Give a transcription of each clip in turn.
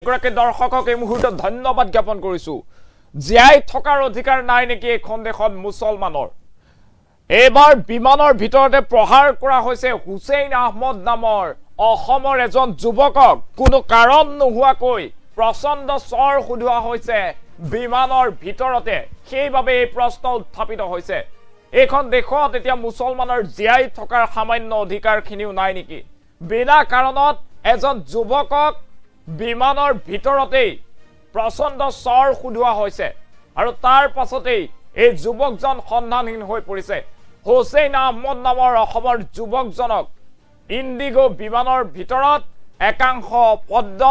প্ৰত্যেকগৰাকী দৰ্শকক এই মুহূৰ্তত ধন্যবাদ জ্ঞাপন কৰিছো জীয়াই থকাৰ অধিকাৰ নাই নেকি এখন দেশত মুছলমানৰ এবাৰ বিমানৰ ভিতৰতে প্ৰহাৰ কৰা হৈছে হুছেইন আহমদ নামৰ অসমৰ এজন যুৱকক কোনো কাৰণ নোহোৱাকৈ প্ৰচণ্ড চৰ খুধুৱা হৈছে বিমানৰ ভিতৰতে সেইভাবে এই প্ৰশ্ন উত্থাপিত হৈছে এখন দেশত এতিয়া মুছলমানৰ জীয়াই থকাৰ সামান্য অধিকাৰখিনিও নাই নেকি বিনা কাৰণত এজন যুৱকক বিমানৰ ভিতৰতেই প্ৰচণ্ড চৰ খুধুৱা হৈছে আৰু তাৰ পাছতেই এই যুৱকজন সন্ধানহীন হৈ পৰিছে হুছেইন আহমদ নামৰ অসমৰ যুৱকজনক ইণ্ডিগো বিমানৰ ভিতৰত একাংশ পদ্য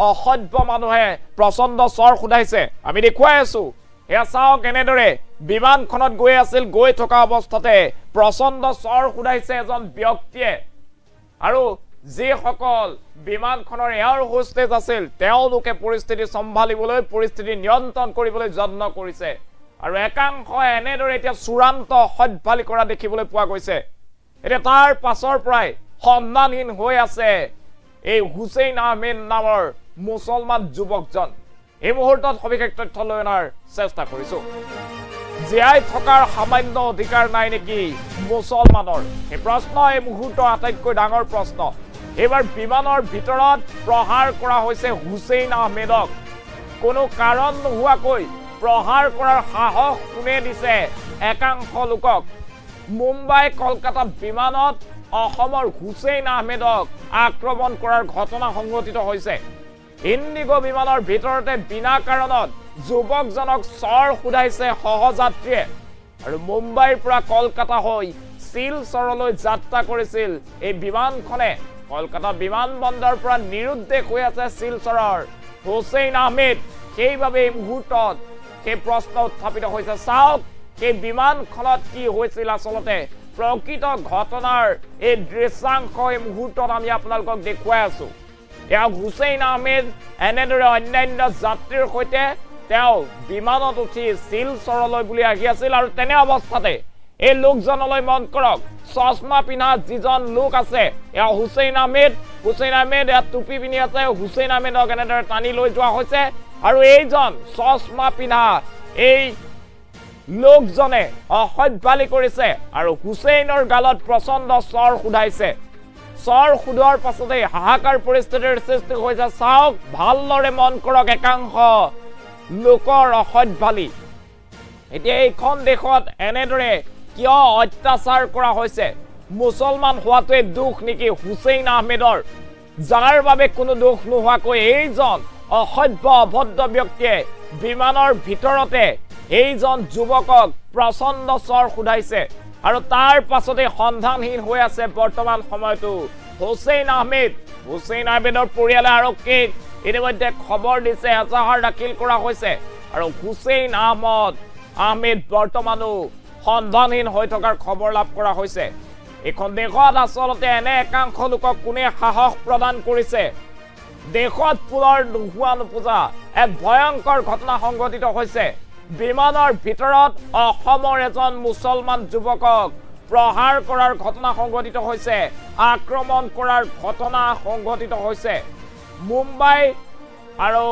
অসভ্য মানুহে প্ৰচণ্ড চৰ খুধাইছে আমি দেখুৱাই আছো এয়া চাওক এনেদৰে বিমানখনত গৈ থকা অৱস্থাতে প্ৰচণ্ড চৰ খুধাইছে এজন ব্যক্তিয়ে আৰু যিসকল বিমানখনৰ এয়াৰ হোষ্টেজ আছিল তেওঁলোকে পৰিস্থিতি সম্ভালিবলৈ পৰিস্থিতি নিয়ন্ত্ৰণ কৰিবলৈ যত্ন কৰিছে আৰু একাংশ এনেদৰে এতিয়া চূড়ান্ত সভ্যালি কৰা দেখিবলৈ পোৱা গৈছে এতিয়া তাৰ পাছৰ পৰাই সন্ধানহীন হৈ আছে এই হুছেইন আহমেদ নামৰ মুছলমান যুৱকজন এই মুহূৰ্তত সবিশেষ তথ্য লৈ অনাৰ চেষ্টা কৰিছো জীয়াই থকাৰ সামান্য অধিকাৰ নাই নেকি মুছলমানৰ এই প্ৰশ্ন এই মুহূৰ্তৰ আটাইতকৈ ডাঙৰ প্ৰশ্ন এবাৰ বিমানৰ ভিতৰত প্ৰহাৰ কৰা হৈছে হুছেইন আহমেদক কোনো কাৰণ নোহোৱাকৈ প্ৰহাৰ কৰাৰ সাহস কোনে দিছে একাংশ লোকক মুম্বাই কলকাতা বিমানত অসমৰ হুছেইন আহমেদক আক্ৰমণ কৰাৰ ঘটনা সংঘটিত হৈছে ইণ্ডিগো বিমানৰ ভিতৰতে বিনা কাৰণত যুৱকজনক চৰ খুধাইছে সহযাত্ৰীয়ে আৰু মুম্বাইৰ পৰা কলকাতা হৈ শিলচৰলৈ যাত্ৰা কৰিছিল এই বিমানখনে কলকাতা বিমানবন্দৰৰ পৰা নিৰুদ্দেশ হৈ আছে শিলচৰৰ হুছেইন আহমেদ সেইভাবে এই মুহূৰ্তত সেই প্ৰশ্ন উত্থাপিত হৈছে চাওক সেই বিমানখনত কি হৈছিল আচলতে প্ৰকৃত ঘটনাৰ এই দৃশ্যাংশ এই মুহূৰ্তত আমি আপোনালোকক দেখুৱাই আছো এয়া হুছেইন আহমেদ এনেদৰে অন্যান্য যাত্ৰীৰ সৈতে তেওঁ বিমানত উঠি শিলচৰলৈ বুলি আহি আছিল আৰু তেনে অৱস্থাতে এই লোকজনলৈ মন কৰক চশমা পিন্ধা যিজন লোক আছে এয়া হুছেইন আহমেদ এয়া টুপি পিন্ধি আছে হুছেইন আহমেদক এনেদৰে টানি লৈ যোৱা হৈছে আৰু এইজন চশমা পিন্ধা এই লোকজনে অসভ্যালি কৰিছে আৰু হুছেইনৰ গালত প্ৰচণ্ড চৰ খুধাইছে চৰ খুধোৱাৰ পাছতে হাহাকাৰ পৰিস্থিতিৰ সৃষ্টি হৈছে চাওক ভালদৰে মন কৰক একাংশ লোকৰ অসভ্যালি এতিয়া এইখন দেশত এনেদৰে কিয় অত্যাচাৰ কৰা হৈছে মুছলমান হোৱাটোৱে দুখ নেকি হুছেইন আহমেদৰ যাৰ বাবে কোনো দুখ নোহোৱাকৈ এইজন অসভ্য অভদ্ৰ ব্যক্তিয়ে বিমানৰ ভিতৰতে এইজন যুৱকক প্ৰচণ্ড চৰ খুধাইছে আৰু তাৰ পাছতে সন্ধানহীন হৈ আছে বৰ্তমান সময়তো হুছেইন আহমেদৰ পৰিয়ালে আৰক্ষীক ইতিমধ্যে খবৰ দিছে এজাহাৰ দাখিল কৰা হৈছে আৰু হুছেইন আহমেদ বৰ্তমানো সন্ধানহীন হৈ থকাৰ খবৰ লাভ কৰা হৈছে এখন দেশত আচলতে এনে একাংশ লোকক কোনে সাহস প্ৰদান কৰিছে দেশত পুনৰ নোহোৱা নোপোজা এক ভয়ংকৰ ঘটনা সংঘটিত হৈছে বিমানৰ ভিতৰত অসমৰ এজন মুছলমান যুৱকক প্ৰহাৰ কৰাৰ ঘটনা সংঘটিত হৈছে আক্ৰমণ কৰাৰ ঘটনা সংঘটিত হৈছে মুম্বাই আৰু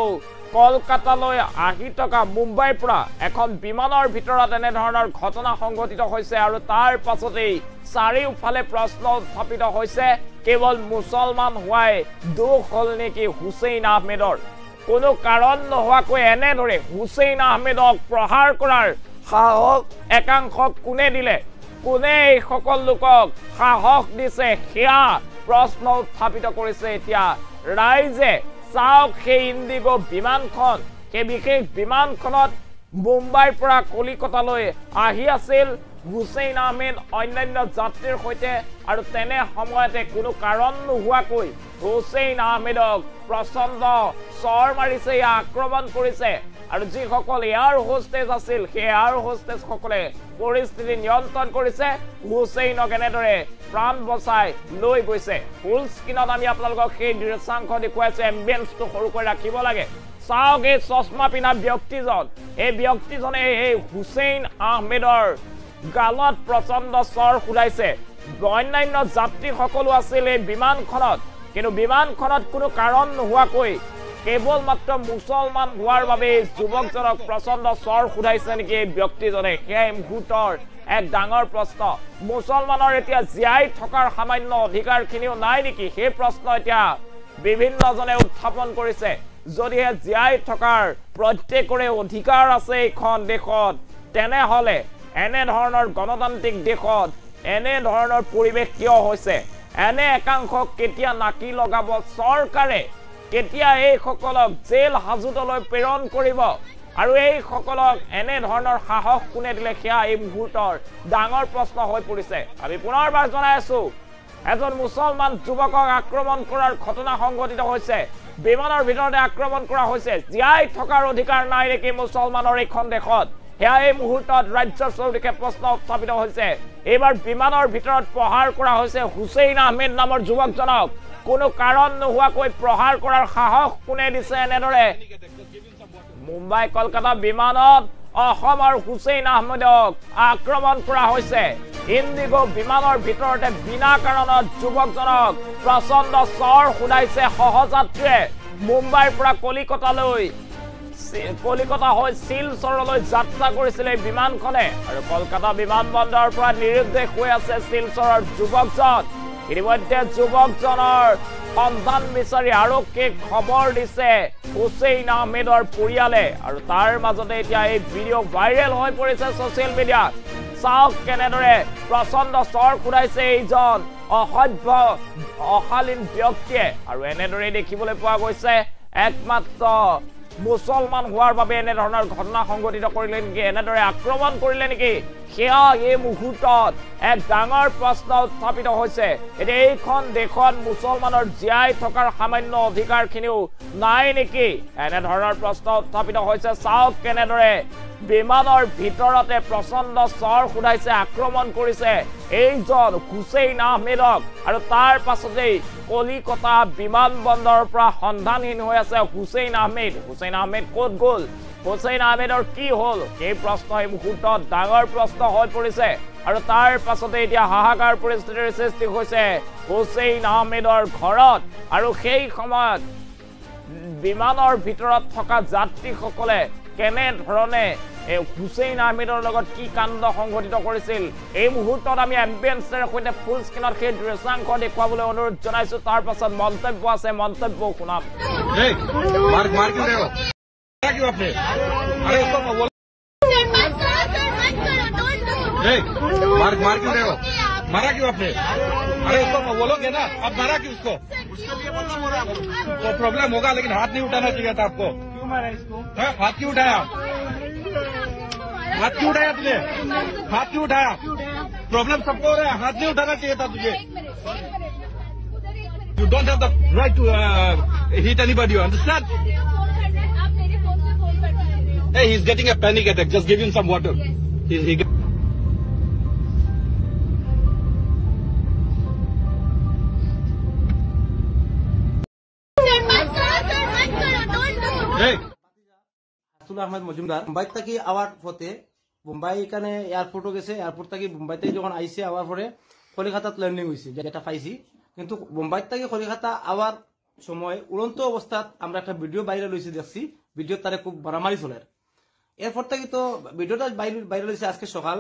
কলকাতালৈ আহি থকা মুম্বাইৰ পৰা এখন বিমানৰ ভিতৰত এনে ধৰণৰ ঘটনা সংঘটিত হৈছে আৰু তাৰ পাছতেই চাৰিওফালে প্ৰশ্ন উত্থাপিত হৈছে কেৱল মুছলমান হোৱাই দুখ হ'ল নেকি হুছেইন আহমেদৰ কোনো কাৰণ নোহোৱাকৈ এনেদৰে হুছেইন আহমেদক প্ৰহাৰ কৰাৰ সাহস একাংশক কোনে দিলে কোনে এই সকল লোকক সাহস দিছে সেয়া প্ৰশ্ন উত্থাপিত কৰিছে এতিয়া ৰাইজে চাওক সেই ইণ্ডিগো বিমানখন সেই বিশেষ বিমানখনত মুম্বাইৰ পৰা কলিকতালৈ আহি আছিল হুছেইন আহমেদ অন্যান্য যাত্ৰীৰ সৈতে আৰু তেনে সময়তে কোনো কাৰণ নোহোৱাকৈ হুছেইন আহমেদক প্ৰচণ্ড চৰ মাৰিছে আক্ৰমণ কৰিছে আৰু যিসকল এয়াৰ হোষ্টেজ আছিল সেই এয়াৰ হোষ্টেজসকলে পৰিস্থিতি নিয়ন্ত্ৰণ কৰিছে হুছেইনক এনেদৰে প্ৰাণ বচাই লৈ গৈছে ফুল স্ক্ৰীনত আমি আপোনালোকক সেই দৃশ্যাংশ দেখুৱাইছো এম্বিয়েন্সটো সৰুকৈ ৰাখিব লাগে চাওক এই চশমা পিন্ধা ব্যক্তিজন এই ব্যক্তিজনে এই হুছেইন আহমেদৰ গালত প্ৰচণ্ড চৰ খুধাইছে অন্যান্য যাত্ৰী সকলো আছিল এই বিমানখনত কিন্তু বিমানখনত কোনো কাৰণ নোহোৱাকৈ কেৱল মাত্ৰ মুছলমান হোৱাৰ বাবে যুৱকজনক প্ৰচণ্ড চৰ খুধাইছে নেকি এই ব্যক্তিজনে সেই মুহূৰ্তৰ এক ডাঙৰ প্ৰশ্ন মুছলমানৰ এতিয়া জীয়াই থকাৰ সামান্য অধিকাৰখিনিও নাই নেকি সেই প্ৰশ্ন এতিয়া বিভিন্নজনে উত্থাপন কৰিছে যদিহে জীয়াই থকাৰ প্ৰত্যেকৰে অধিকাৰ আছে এইখন দেশত তেনেহলে এনে ধৰণৰ গণতান্ত্ৰিক দেশত এনে ধৰণৰ পৰিৱেশ কিয় হৈছে এনে একাংশক কেতিয়া নাকি লগাব চৰকাৰে কেতিয়া এই সকলক জেল হাজতলৈ প্ৰেৰণ কৰিব আৰু এই সকলক এনে ধৰণৰ সাহস কোনে দিলে সেয়া এই মুহূৰ্তৰ ডাঙৰ প্ৰশ্ন হৈ পৰিছে আমি পুনৰবাৰ জনাই আছো এজন মুছলমান যুৱকক আক্ৰমণ কৰাৰ ঘটনা সংঘটিত হৈছে বিমানৰ ভিতৰতে আক্ৰমণ কৰা হৈছে জীয়াই থকাৰ অধিকাৰ নাই নেকি মুছলমানৰ এইখন দেশত সেয়া এই মুহূৰ্তত ৰাজ্যৰ চৌদিশে প্ৰশ্ন উত্থাপিত হৈছে এইবাৰ বিমানৰ ভিতৰত প্ৰহাৰ কৰা হৈছে হুছেইন আহমেদ নামৰ যুৱকজনক কোনো কাৰণ নোহোৱাকৈ প্ৰহাৰ কৰাৰ সাহস কোনে দিছে এনেদৰে মুম্বাই কলকাতা বিমানত অসমৰ হুছেইন আহমেদক আক্ৰমণ কৰা হৈছে ইণ্ডিগো বিমানৰ ভিতৰতে বিনা কাৰণত যুৱকজনক প্ৰচণ্ড চৰ খুধাইছে সহযাত্ৰীয়ে মুম্বাইৰ পৰা কলিকতা হৈ শিলচৰলৈ যাত্ৰা কৰিছিল এই বিমানখনে আৰু কলকাতা বিমানবন্দৰৰ পৰা নিৰুদ্দেশ হৈ আছে শিলচৰৰ যুৱকজন ইতিমধ্যে যুৱকজনৰ সন্ধান বিচাৰি আৰক্ষীক খবৰ দিছে হুছেইন আহমেদৰ পৰিয়ালে আৰু তাৰ মাজতে এতিয়া এই ভিডিঅ' ভাইৰেল হৈ পৰিছে ছ'চিয়েল মিডিয়াত চাওক কেনেদৰে প্ৰচণ্ড চৰ খুধাইছে এইজন অসভ্য অশালীন ব্যক্তিয়ে আৰু এনেদৰে দেখিবলৈ পোৱা গৈছে একমাত্ৰ মুছলমান হোৱাৰ বাবে এনে ধৰণৰ ঘটনা সংঘটিত কৰিলে নেকি এনেদৰে আক্ৰমণ কৰিলে নেকি সেয়া এই মুহূৰ্তত এক ডাঙৰ প্ৰশ্ন উত্থাপিত হৈছে এতিয়া এইখন দেশত মুছলমানৰ জীয়াই থকাৰ সামান্য অধিকাৰখিনিও নাই নেকি এনে ধৰণৰ প্ৰশ্ন উত্থাপিত হৈছে চাওক কেনেদৰে বিমানৰ ভিতৰতে প্ৰচণ্ড চৰ খুধাইছে আক্ৰমণ কৰিছে এইজন হুছেইন আহমেদক আৰু তাৰ পাছতেই কলিকতা বিমানবন্দৰৰ পৰা সন্ধানহীন হৈ আছে হুছেইন আহমেদ ক'ত গ'ল হুছেইন আহমেদৰ কি হ'ল এই প্ৰশ্ন এই মুহূৰ্তত ডাঙৰ প্ৰশ্ন হৈ পৰিছে আৰু তাৰ পাছতে এতিয়া হাহাকাৰ পৰিস্থিতিৰ সৃষ্টি হৈছে হুছেইন আহমেদৰ ঘৰত আৰু সেই সময়ত বিমানৰ ভিতৰত থকা যাত্ৰীসকলে কেনে ধৰণে হুছেইন আহমেদৰ লগত কি কাণ্ড সংঘটিত কৰিছিল এই মুহূৰ্তত আমি এম্বিয়েন্সৰ সৈতে ফুল স্ক্ৰীনত সেই দৃশ্যাংশ দেখুৱাবলৈ অনুৰোধ জনাইছো তাৰ পাছত মন্তব্য আছে মন্তব্য শুনাম क्यों आपने अरे उसको बोलो मार क्यों रहे हो मारा क्यों आपने अरे उसको बोलोगे ना आप मारा क्यों उसको तो प्रॉब्लम होगा लेकिन हाथ नहीं उठाना चाहिए था आपको क्यों मारा इसको हाथ क्यों उठाया तुझे हाथ क्यों उठाया प्रॉब्लम सबको हो रहा है हाथ नहीं उठाना चाहिए था तुझे you don't have the right to hit anybody you understand Hey, he's getting a panic attack. Just give him some water. Yes. Hey. Ahmed Majumdar Mumbai থেকে আওয়ার পথে মুম্বাই এখানে এয়ারপোর্টও গেছে এয়ারপোর্ট থেকে মুম্বাইতে যখন আইসে আওয়ার পরে কলিকাতাত ল্যান্ডিং হয়েছে যেটা পাইছি কিন্তু মুম্বাই থেকে কলিকাতা আওয়ার সময় উড়ন্ত অবস্থাত আমরা একটা ভিডিও বাইরে লইছি দেখছি ভিডিও তারে খুব মারামারি চলে এরপর থেকে তো ভিডিওটা বাইরে লইছে আজকে সকাল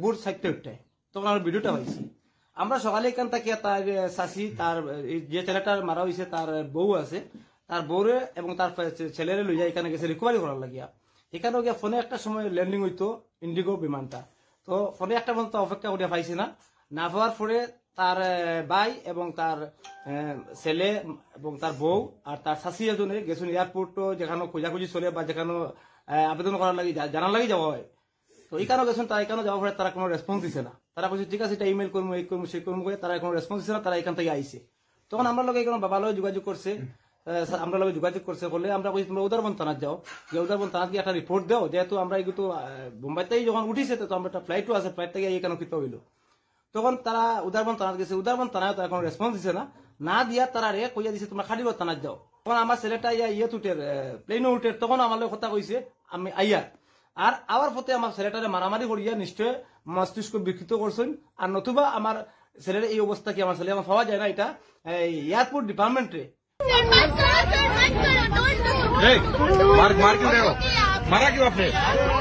ভোর 4:30 তখন আমরা ভিডিওটা পাইছি আমরা সকালে এখান থেকে তার চাষি তার যে ছেলেটার মারা হয়েছে তার বউ আছে তার বউরে এবং তার ছেলেরে লইয়া এখানে গেছে রিকভারি করার লাগিয়া এখানে গিয়ে ফোনে একটা সময় ল্যান্ডিং হইতো ইন্ডিগো বিমানটা তো ফোনে একটা পর্যন্ত অপেক্ষা করে পাইছি না পাওয়ার পরে তার ভাই এবং তার ছেলে এবং তার বউ আর তার শাশি এজনে গেছেন এয়ারপোর্ট যেখানে খোঁজাখুঁজি চলে বা যেখানে আবেদন করার লাগে জানার লাগে যাওয়া হয় তো এইখানে গেছেন তারা এখানে যাওয়ার পরে তারা কোনো রেসপন্স দিছে না তারা বলছে ঠিক আছে এটা ইমেল করবো এই করবো সেই করবো তারা কোনো রেসপন্স দিছে না তারা এখান থেকে আইসে তখন আমরা লোক এখানে বাবা লোক যোগাযোগ করছে আমরা লোক যোগাযোগ করছে বলে আমরা বলছি তোমরা উদারবন থানাত যাও যে উদারবন থানাত গিয়ে একটা রিপোর্ট দাও যেহেতু আমরা এগুলো মুম্বাইতেই যখন উঠিছে তো আমরা একটা ফ্লাইটও আছে ফ্লাইট থেকে এখানে কিতে হইলো তখন তারা উদারবন থানাত গেছে উদারবন থানায় তারা কোনো রেসপন্স দিছে না দিয়া তারা রে কইয়া দিছে তোমরা খালিগড় থানাত যাও তখন আমার ছেলেটা ইয়েত উঠে প্লেনও উঠে তখন আমার লোক কথা কইছে আমি আইয়া আর আবার পথে আমার ছেলেটারে মারামারি করিয়া নিশ্চয় মস্তিষ্ক বিকৃত করছেন আর নতুবা আমার ছেলের এই অবস্থা কি আমার ছেলে আমার পাওয়া যায় না এটা এয়ারপোর্ট ডিপার্টমেন্টে मार क्यों रहे हो? मारा क्यों आपने?